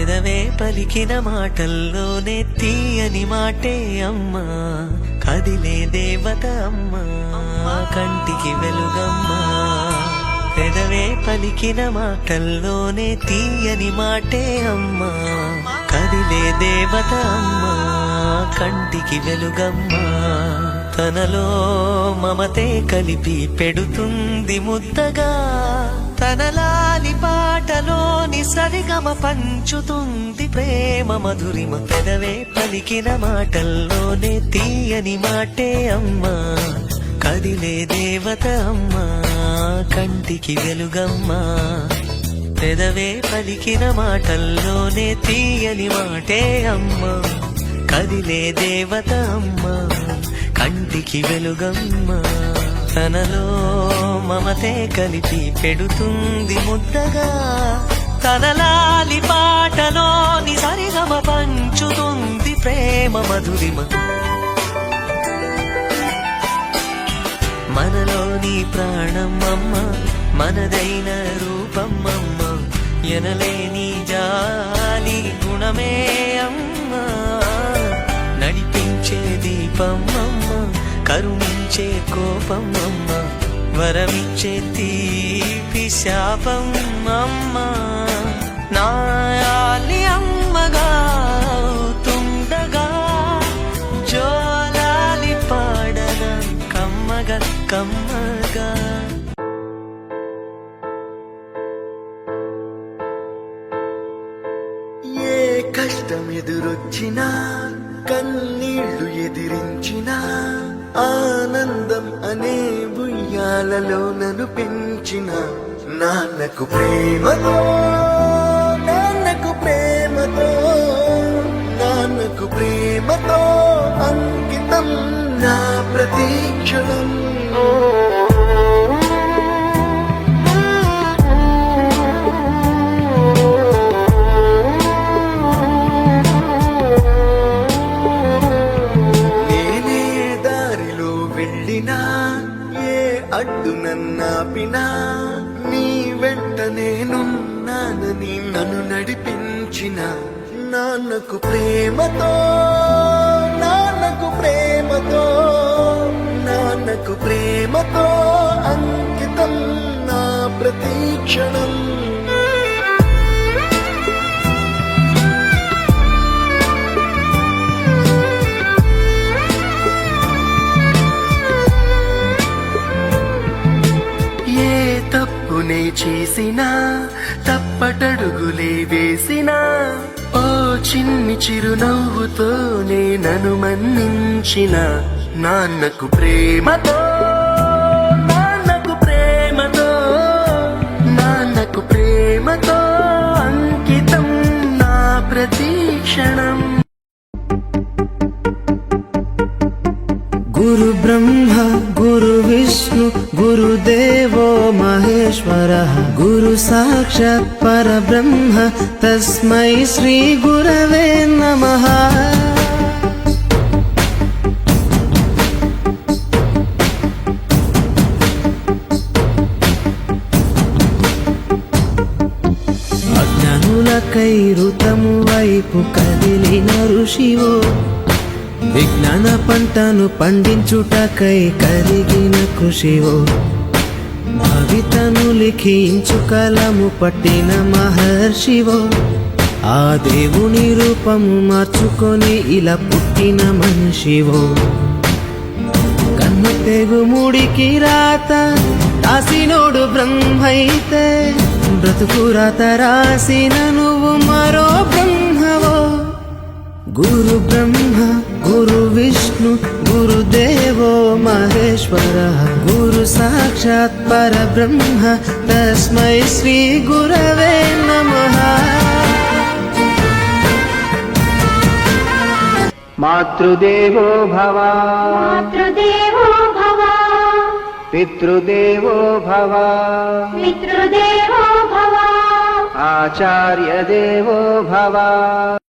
పెదవే పలికిన మాటల్లోనే తీయని మాటే అమ్మా, కదిలే దేవత అమ్మా, కంటికి వెలుగమ్మా. పెదవే పలికిన మాటల్లోనే తీయని మాటే అమ్మా, కదిలే దేవత అమ్మా, కంటికి వెలుగమ్మా. తనలో మమతే కలిపి పెడుతుంది ముద్దగా, తనలాలి పాటలోని సరిగమ పంచుతుంది ప్రేమ మధురిమ. పెదవే పలికిన మాటల్లోనే తీయని మాటే అమ్మా, కదిలే దేవత అమ్మా, కంటికి వెలుగమ్మా. పెదవే పలికిన మాటల్లోనే తీయని మాటే అమ్మా, కదిలే దేవత అమ్మా, కంటికి వెలుగమ్మా. తనలో మమతే కలిపి పెడుతుంది ముద్దగా, తనలాలి పాటలోని సరిగమ పంచుతుంది ప్రేమ మధురిమ. మనలోని ప్రాణమమ్మ, మనదైన రూపమ్మమ్మ, ఎనలేని జాలి గుణమే అమ్మా. నడిపించే దీపమ్మమ్మ, కరుణించే కోపమమ్మ, వరమిచ్చే తీపి శాపమమ్మ. నాయాలి అమ్మగా అవుతుండగా, జోలాలి పాడన కమ్మగా కమ్మగా. ఏ కష్టం ఎదురొచ్చినా, కన్నీళ్లు ఎదిరించినా, ఆనందం అనే ఉయ్యాలలో నన్ను పెంచిన నాన్నకు ప్రేమతో, నాన్నకు ప్రేమతో, నాన్నకు ప్రేమతో అంకితం నా ప్రతీక్షణం. ఏ అడ్డు నన్నాపినా, నీ వెంట నేనున్నానని నన్ను నడిపించిన నాన్నకు ప్రేమతో, నాన్నకు ప్రేమతో, నాన్నకు ప్రేమతో అంకితం నా ప్రతీక్షణం. తప్పునే చేసినా, తప్పటడుగులే వేసినా, ఓ చిన్ని చిరునవ్వుతోనే నన్ను మన్నించిన నాన్నకు ప్రేమతో, నాన్నకు ప్రేమతో, నాన్నకు ప్రేమతో అంకితం నా ప్రతీక్షణం. గురు బ్రహ్మ గురు విష్ణు గురుదేవో మహేశ్వరః, గురు సాక్షాత్ పరబ్రహ్మ తస్మై శ్రీ గురవే నమః. అజ్ఞానులకై ఋతము వైపు కదిలిన ఋషివో, విజ్ఞాన పంటను పండించుటకై కరిగిన కృషివో, భవితను లిఖించు కలము పట్టిన మహర్షివో, ఆ దేవుని రూపము మార్చుకొని ఇలా పుట్టిన మనిషివో. కన్ను తెగు ముడికి రాత రాసినోడు బ్రహ్మైతే, బ్రతుకు రాత రాసిన నువ్వు మరో బ్రహ్మవో. గురు బ్రహ్మ గురు విష్ణు గురుదేవో మహేశ్వరః, గురు సాక్షాత్ పరబ్రహ్మ తస్మై శ్రీ గురవే నమః. మాతృదేవో భవ, మాతృదేవో భవ, పితృదేవో భవ, పితృదేవో భవ, ఆచార్య దేవో భవ.